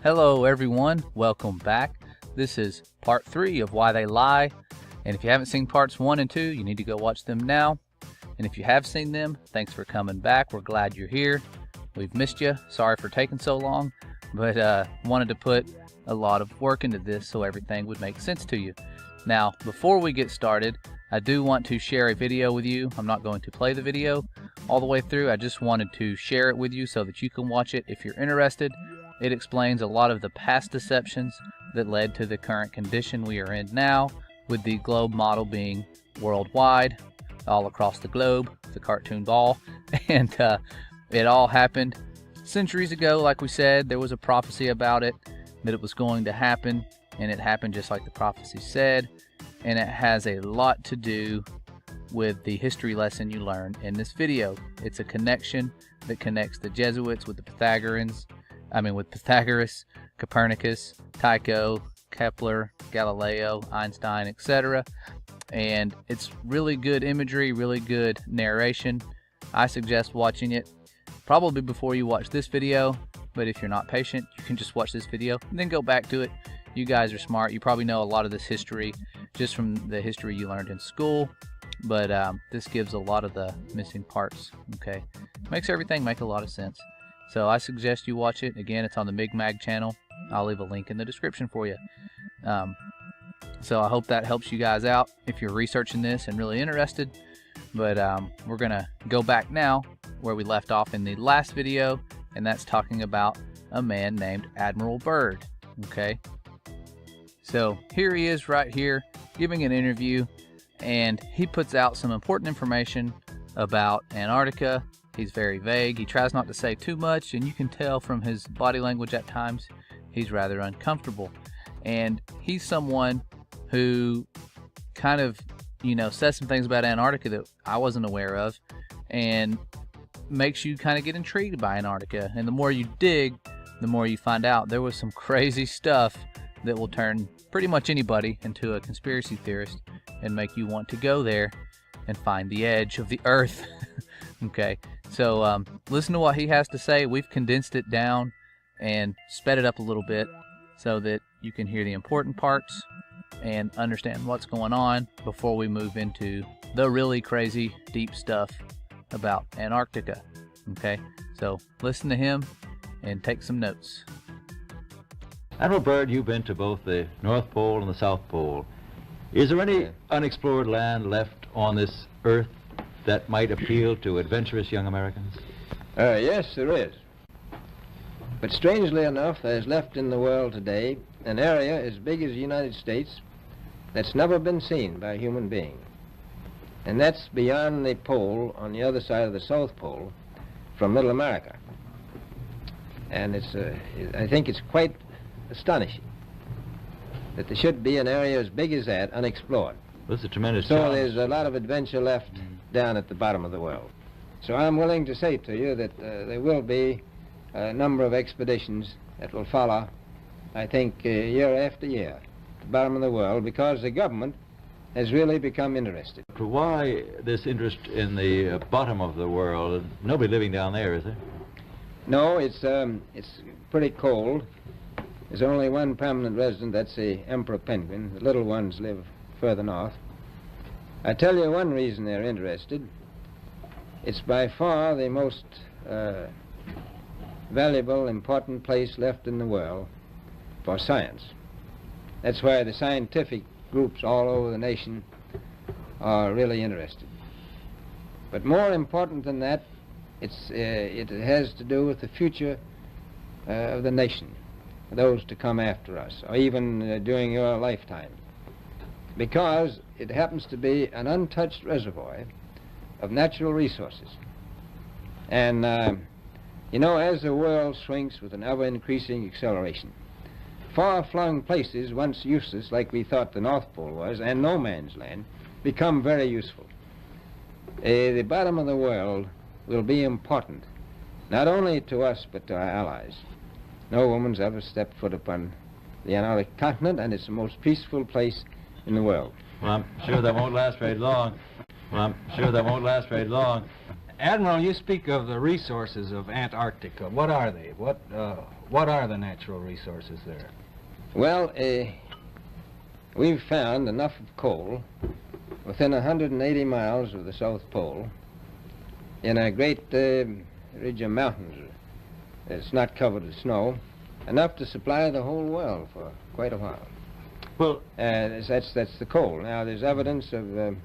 Hello everyone, welcome back. This is part 3 of Why They Lie, and if you haven't seen parts 1 and 2, you need to go watch them now. And if you have seen them, thanks for coming back. We're glad you're here. We've missed you. Sorry for taking so long, but wanted to put a lot of work into this so everything would make sense to you. Now, before we get started, I do want to share a video with you. I'm not going to play the video all the way through. I just wanted to share it with you so that you can watch it if you're interested. It explains a lot of the past deceptions that led to the current condition we are in now, with the globe model being worldwide, all across the globe, the cartoon ball. And it all happened centuries ago. Like we said, there was a prophecy about it, that it was going to happen, and it happened just like the prophecy said. And it has a lot to do with the history lesson you learned in this video. It's a connection that connects the Jesuits with the Pythagoreans, with Pythagoras, Copernicus, Tycho, Kepler, Galileo, Einstein, etc. And it's really good imagery, really good narration. I suggest watching it probably before you watch this video, but if you're not patient, you can just watch this video and then go back to it. You guys are smart. You probably know a lot of this history just from the history you learned in school, but this gives a lot of the missing parts, okay? Makes everything make a lot of sense. So I suggest you watch it. Again, it's on the Mig channel. I'll leave a link in the description for you. So I hope that helps you guys out if you're researching this and really interested. But we're gonna go back now where we left off in the last video, and that's talking about a man named Admiral Byrd, okay? So here he is right here giving an interview, and he puts out some important information about Antarctica. He's very vague. He tries not to say too much, and you can tell from his body language at times he's rather uncomfortable. And he's someone who kind of, says some things about Antarctica that I wasn't aware of, and makes you kind of get intrigued by Antarctica. And the more you dig, the more you find out there was some crazy stuff that will turn pretty much anybody into a conspiracy theorist and make you want to go there and find the edge of the earth. Okay, so listen to what he has to say. We've condensed it down and sped it up a little bit so that you can hear the important parts and understand what's going on before we move into the really crazy deep stuff about Antarctica. Okay, so listen to him and take some notes. Admiral Byrd, you've been to both the North Pole and the South Pole. Is there any unexplored land left on this earth that might appeal to adventurous young Americans? Yes, there is. But strangely enough, there's left in the world today an area as big as the United States that's never been seen by a human being. And that's beyond the pole on the other side of the South Pole from Middle America. And I think it's quite astonishing that there should be an area as big as that unexplored. That's a tremendous So challenge. there's a lot of adventure left down at the bottom of the world. So I'm willing to say to you that there will be a number of expeditions that will follow, I think, year after year, at the bottom of the world, because the government has really become interested. Why this interest in the bottom of the world? Nobody living down there, is there? No, it's pretty cold. There's only one permanent resident, that's the emperor penguin. The little ones live further north. I tell you one reason they're interested. It's by far the most valuable, important place left in the world for science. That's why the scientific groups all over the nation are really interested. But more important than that, it has to do with the future of the nation, those to come after us, or even during your lifetime. Because it happens to be an untouched reservoir of natural resources. And, as the world shrinks with an ever-increasing acceleration, far-flung places once useless, like we thought the North Pole was, and no man's land, become very useful. The bottom of the world will be important, not only to us, but to our allies. No woman's ever stepped foot upon the Antarctic continent, and it's the most peaceful place in the world. Well, I'm sure that won't last very long. Admiral, you speak of the resources of Antarctica. What are they? What are the natural resources there? Well, we've found enough of coal within 180 miles of the South Pole in a great ridge of mountains. It's not covered with snow, enough to supply the whole world for quite a while. Well, That's the coal. Now, there's evidence of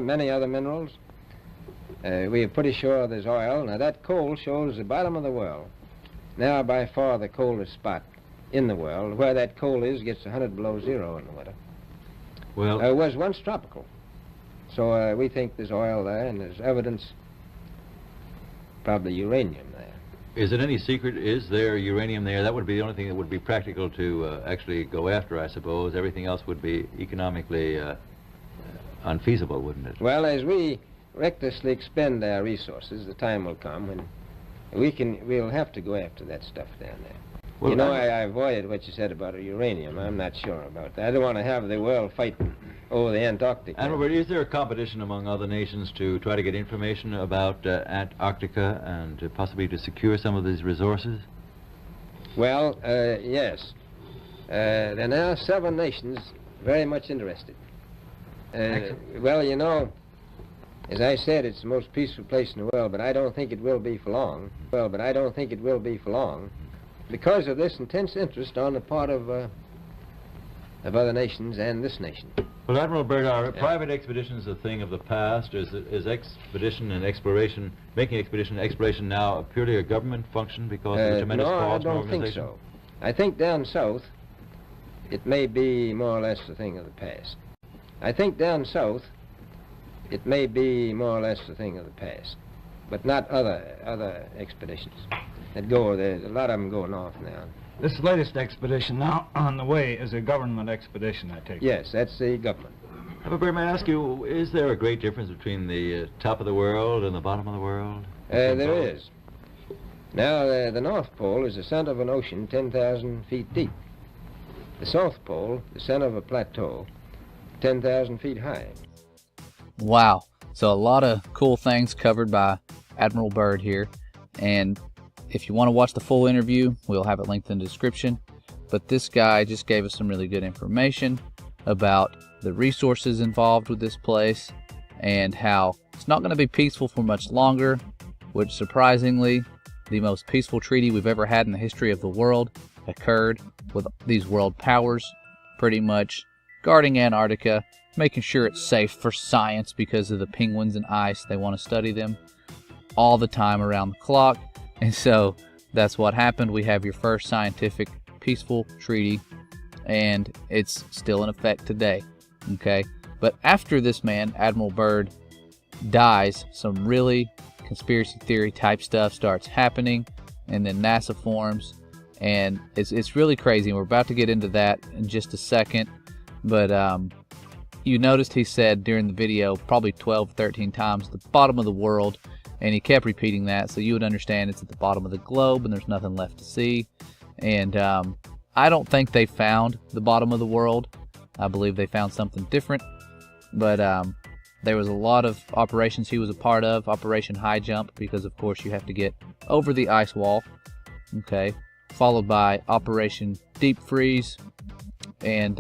many other minerals. We are pretty sure there's oil. Now, that coal shows the bottom of the world. Now, by far the coldest spot in the world. Where that coal is gets 100 below zero in the winter. well, It was once tropical. So we think there's oil there, and there's evidence, probably uranium there. is it any secret? Is there uranium there? That would be the only thing that would be practical to actually go after, I suppose. Everything else would be economically unfeasible, wouldn't it? Well, as we recklessly expend our resources, the time will come when we'll have to go after that stuff down there. Well, You know, I avoided what you said about uranium. I'm not sure about that. I don't want to have the world fighting over the Antarctic. And Robert, is there a competition among other nations to try to get information about Antarctica and possibly to secure some of these resources? Well, yes. There are now 7 nations very much interested. Well, you know, as I said, it's the most peaceful place in the world, but I don't think it will be for long. Because of this intense interest on the part of other nations and this nation. Well, Admiral Byrd, are private expeditions a thing of the past? Is expedition and exploration, making expedition and exploration now purely a government function because of the tremendous No, I cost and don't think organization? so. I think down south, it may be more or less a thing of the past. But not other expeditions that go there. A lot of them go north now. This latest expedition now on the way is a government expedition, I take it. Yes, that's the government. Admiral Byrd, may I ask you, is there a great difference between the top of the world and the bottom of the world? There is. Now, the North Pole is the center of an ocean 10,000 feet deep. The South Pole, the center of a plateau, 10,000 feet high. Wow. So a lot of cool things covered by Admiral Byrd here. And if you want to watch the full interview, we'll have it linked in the description. But this guy just gave us some really good information about the resources involved with this place and how it's not going to be peaceful for much longer, which surprisingly, the most peaceful treaty we've ever had in the history of the world occurred with these world powers pretty much guarding Antarctica, making sure it's safe for science because of the penguins and ice. They want to study them all the time around the clock. And so that's what happened. We have your first scientific peaceful treaty, and it's still in effect today. Okay? But after this man, Admiral Byrd, dies, some really conspiracy theory type stuff starts happening, and then NASA forms, and it's really crazy. And we're about to get into that in just a second. But you noticed he said during the video probably 12, 13 times the bottom of the world, and he kept repeating that, so you would understand it's at the bottom of the globe and there's nothing left to see. And I don't think they found the bottom of the world. I believe they found something different. But there was a lot of operations he was a part of. Operation High Jump, because of course you have to get over the ice wall. Okay, followed by Operation Deep Freeze. And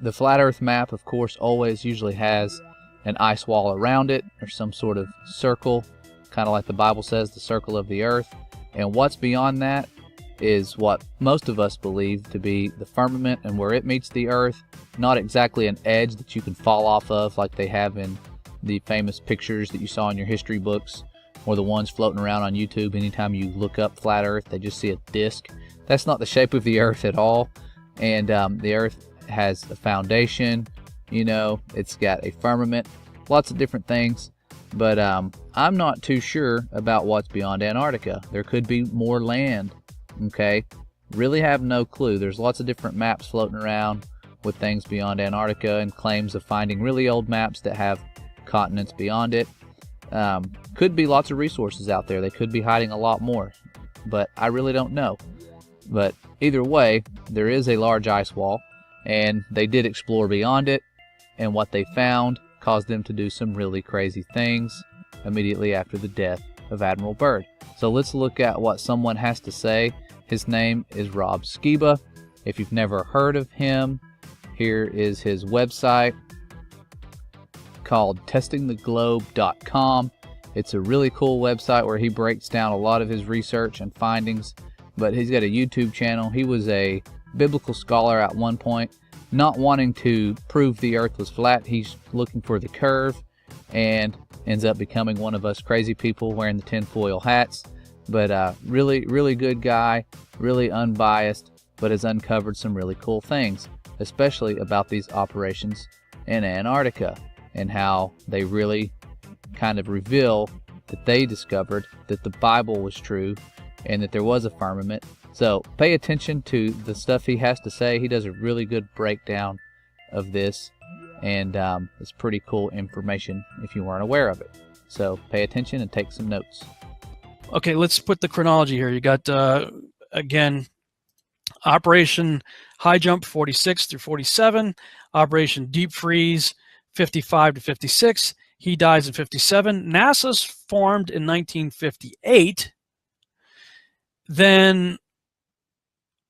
the Flat Earth map, of course, always usually has an ice wall around it, or some sort of circle, kind of like the Bible says, the circle of the earth. And what's beyond that is what most of us believe to be the firmament and where it meets the earth. Not exactly an edge that you can fall off of like they have in the famous pictures that you saw in your history books, or the ones floating around on YouTube. Anytime you look up flat earth, they just see a disc. That's not the shape of the earth at all. And the earth has a foundation, you know, it's got a firmament, lots of different things. But I'm not too sure about what's beyond Antarctica. There could be more land, okay? Really have no clue. There's lots of different maps floating around with things beyond Antarctica and claims of finding really old maps that have continents beyond it. Could be lots of resources out there. They could be hiding a lot more, but I really don't know. But either way, there is a large ice wall, and they did explore beyond it, and what they found caused them to do some really crazy things. immediately after the death of Admiral Byrd. So let's look at what someone has to say. His name is Rob Skiba. If you've never heard of him, here is his website called testingtheglobe.com. It's a really cool website where he breaks down a lot of his research and findings, but he's got a YouTube channel. He was a biblical scholar at one point, not wanting to prove the earth was flat. He's looking for the curve and ends up becoming one of us crazy people wearing the tinfoil hats. But really, really good guy, really unbiased, but has uncovered some really cool things, especially about these operations in Antarctica and how they really kind of reveal that they discovered that the Bible was true and that there was a firmament. So pay attention to the stuff he has to say. He does a really good breakdown of this, and it's pretty cool information if you weren't aware of it. So pay attention and take some notes. Okay, let's put the chronology here. You got, again, Operation High Jump 46 through 47, Operation Deep Freeze 55 to 56. He dies in 57. NASA's formed in 1958. Then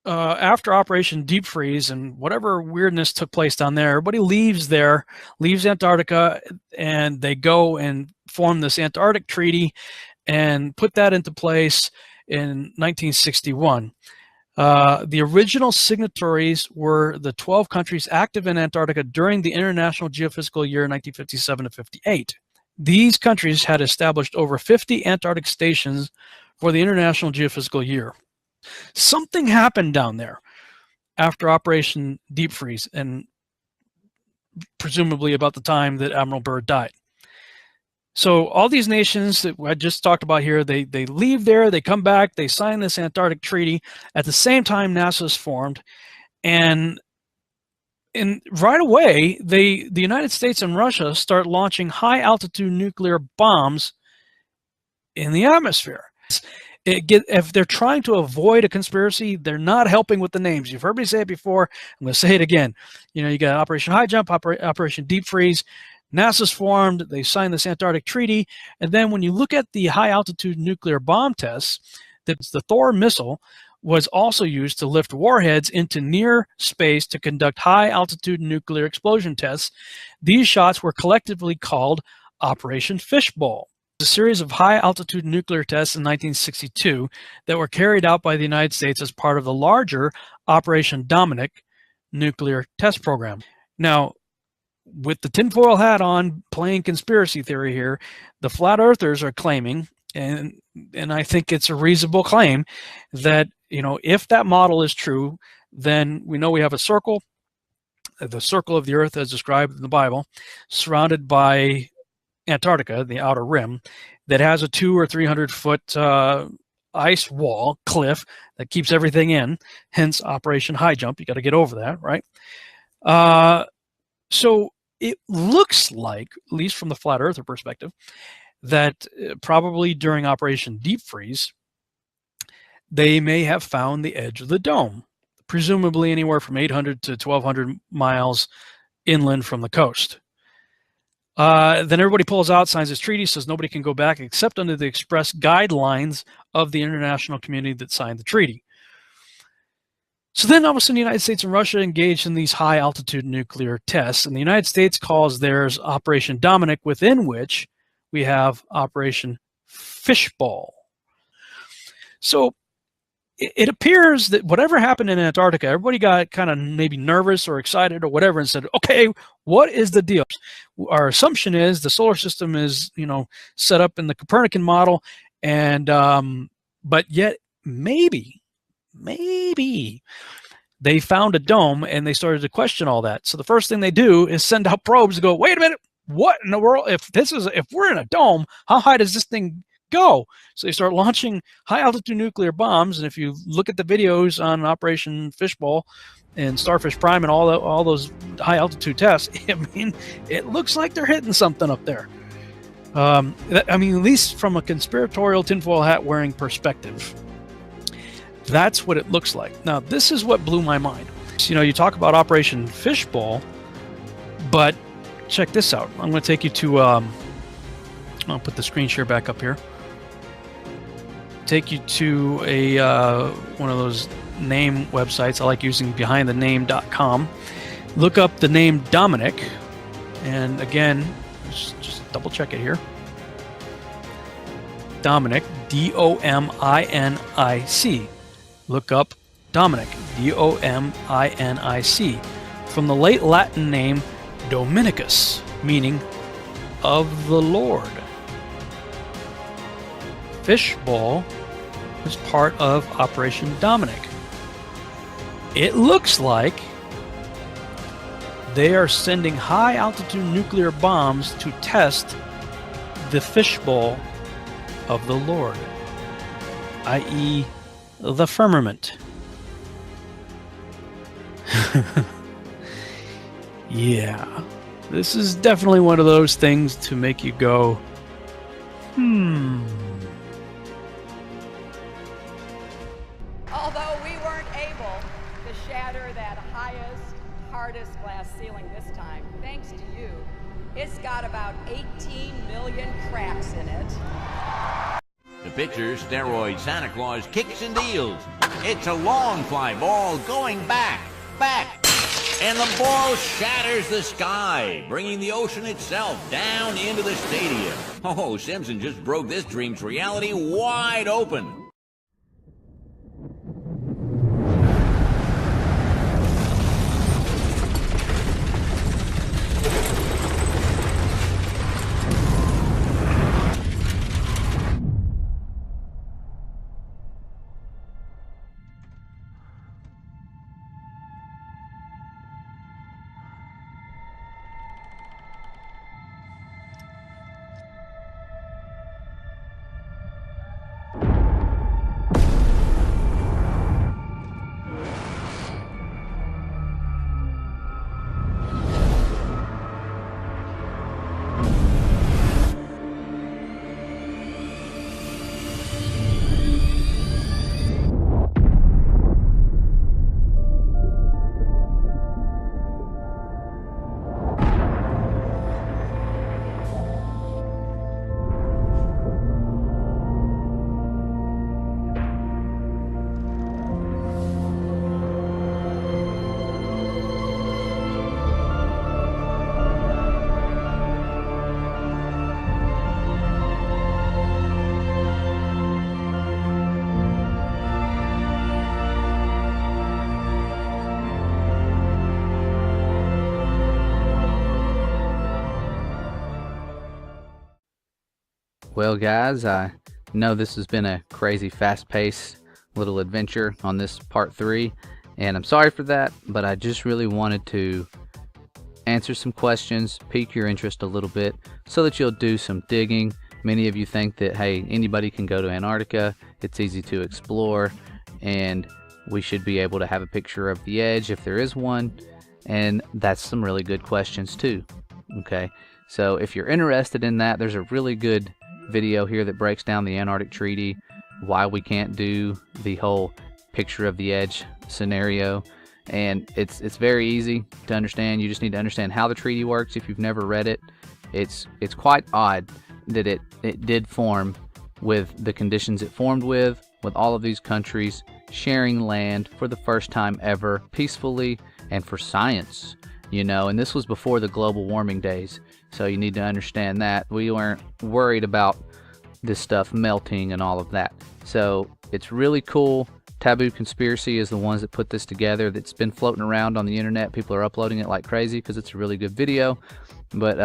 after Operation Deep Freeze and whatever weirdness took place down there, everybody leaves Antarctica, and they go and form this Antarctic Treaty and put that into place in 1961. The original signatories were the 12 countries active in Antarctica during the International Geophysical Year 1957 to 58. These countries had established over 50 Antarctic stations for the International Geophysical Year. Something happened down there after Operation Deep Freeze, and presumably about the time that Admiral Byrd died. So all these nations that I just talked about here, they leave there, they come back, they sign this Antarctic Treaty. At the same time, NASA is formed, and right away, the United States and Russia start launching high-altitude nuclear bombs in the atmosphere. If they're trying to avoid a conspiracy, they're not helping with the names. You've heard me say it before. I'm going to say it again. You know, you got Operation High Jump, Operation Deep Freeze. NASA's formed, they signed this Antarctic Treaty, and then when you look at the high-altitude nuclear bomb tests, the Thor missile was also used to lift warheads into near space to conduct high-altitude nuclear explosion tests. These shots were collectively called Operation Fishbowl. A series of high-altitude nuclear tests in 1962 that were carried out by the United States as part of the larger Operation Dominic nuclear test program. Now, with the tinfoil hat on, playing conspiracy theory here, the flat earthers are claiming, and I think it's a reasonable claim, that, you know, if that model is true, then we know we have a circle, the circle of the earth as described in the Bible, surrounded by Antarctica, the outer rim, that has a 200 or 300 foot ice wall, cliff, that keeps everything in, hence Operation High Jump. You got to get over that, right? So it looks like, at least from the flat earther perspective, that probably during Operation Deep Freeze, they may have found the edge of the dome, presumably anywhere from 800 to 1,200 miles inland from the coast. Then everybody pulls out, signs this treaty, says nobody can go back except under the express guidelines of the international community that signed the treaty. So then all of a sudden the United States and Russia engaged in these high-altitude nuclear tests, and the United States calls theirs Operation Dominic, within which we have Operation Fishbowl. So it appears that whatever happened in Antarctica, everybody got kind of maybe nervous or excited or whatever and said, okay, what is the deal? Our assumption is the solar system is, you know, set up in the Copernican model, and but yet maybe they found a dome and they started to question all that. So the first thing they do is send out probes to go, wait a minute, what in the world? If we're in a dome, how high does this thing go? So they start launching high altitude nuclear bombs. And if you look at the videos on Operation Fishbowl and Starfish Prime and all those high altitude tests, I mean, it looks like they're hitting something up there. I mean, at least from a conspiratorial tinfoil hat wearing perspective, that's what it looks like. Now, this is what blew my mind. So, you know, you talk about Operation Fishbowl, but check this out. I'm going to take you to I'll put the screen share back up here. Take you to a one of those name websites. I like using behindthename.com. Look up the name Dominic, and again, just double check it here. Dominic, D-O-M-I-N-I-C. Look up Dominic, D-O-M-I-N-I-C, from the late Latin name Dominicus, meaning of the Lord. Fishbowl is part of Operation Dominic. It looks like they are sending high-altitude nuclear bombs to test the fishbowl of the Lord, i.e. the firmament. Yeah, this is definitely one of those things to make you go, Although we weren't able to shatter that highest, hardest glass ceiling this time, thanks to you, it's got about 18 million cracks in it. The pitcher, steroid Santa Claus, kicks and deals. It's a long fly ball going back, and the ball shatters the sky, bringing the ocean itself down into the stadium. Oh, Simpson just broke this dream's reality wide open. Well, guys, I know this has been a crazy, fast-paced little adventure on this part 3, and I'm sorry for that, but I just really wanted to answer some questions, pique your interest a little bit, so that you'll do some digging. Many of you think that, hey, anybody can go to Antarctica, it's easy to explore, and we should be able to have a picture of the edge if there is one, and that's some really good questions too. Okay, so if you're interested in that, there's a really good video here that breaks down the Antarctic Treaty, why we can't do the whole picture of the edge scenario, and it's very easy to understand. You just need to understand how the treaty works. If you've never read it, it's quite odd that it did form with the conditions it formed with all of these countries sharing land for the first time ever, peacefully and for science, you know. And this was before the global warming days, so you need to understand that we weren't worried about this stuff melting and all of that. So it's really cool. Taboo Conspiracy is the ones that put this together. That's been floating around on the internet. People are uploading it like crazy because it's a really good video. But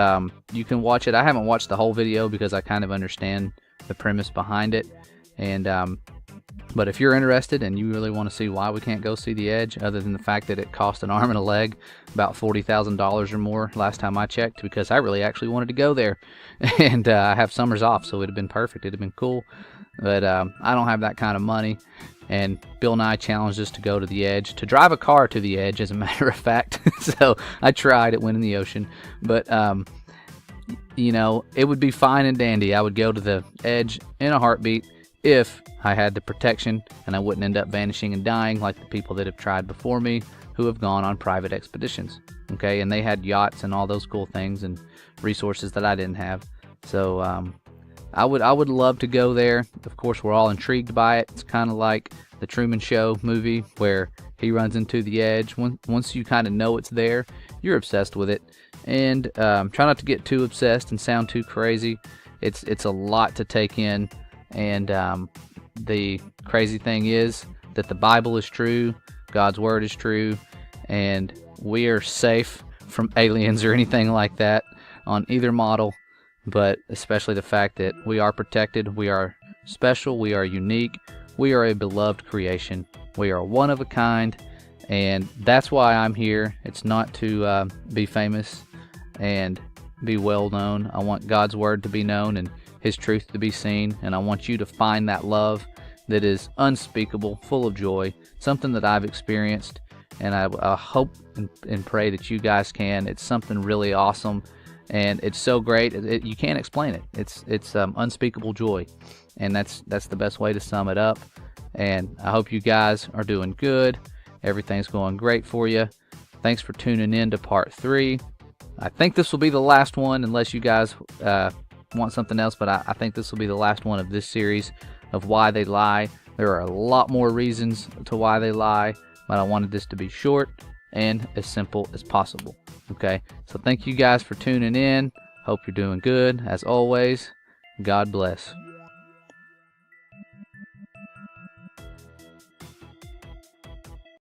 you can watch it. I haven't watched the whole video because I kind of understand the premise behind it. And but if you're interested and you really want to see why we can't go see the edge, other than the fact that it cost an arm and a leg, about $40,000 or more last time I checked, because I really actually wanted to go there. And I have summers off, so it would have been perfect. It would have been cool. But I don't have that kind of money. And Bill Nye challenged us to go to the edge, to drive a car to the edge, as a matter of fact. So I tried. It went in the ocean. But, you know, it would be fine and dandy. I would go to the edge in a heartbeat if I had the protection and I wouldn't end up vanishing and dying like the people that have tried before me who have gone on private expeditions. Okay, and they had yachts and all those cool things and resources that I didn't have. So I would love to go there. Of course, we're all intrigued by it. It's kind of like the Truman Show movie where he runs into the edge. Once you kind of know it's there, you're obsessed with it. And try not to get too obsessed and sound too crazy. It's a lot to take in. And the crazy thing is that the Bible is true, God's Word is true, and we are safe from aliens or anything like that on either model, but especially the fact that we are protected, we are special, we are unique, we are a beloved creation, we are one of a kind, and that's why I'm here. It's not to be famous and be well known. I want God's Word to be known and His truth to be seen, and I want you to find that love that is unspeakable, full of joy, something that I've experienced, and I hope and pray that you guys can. It's something really awesome, and it's so great. You can't explain it. It's unspeakable joy, and that's the best way to sum it up. And I hope you guys are doing good. Everything's going great for you. Thanks for tuning in to part 3. I think this will be the last one, unless you guys want something else, but I think this will be the last one of this series of why they lie. There are a lot more reasons to why they lie, but I wanted this to be short and as simple as possible. Okay, so thank you guys for tuning in. Hope you're doing good. As always, God bless.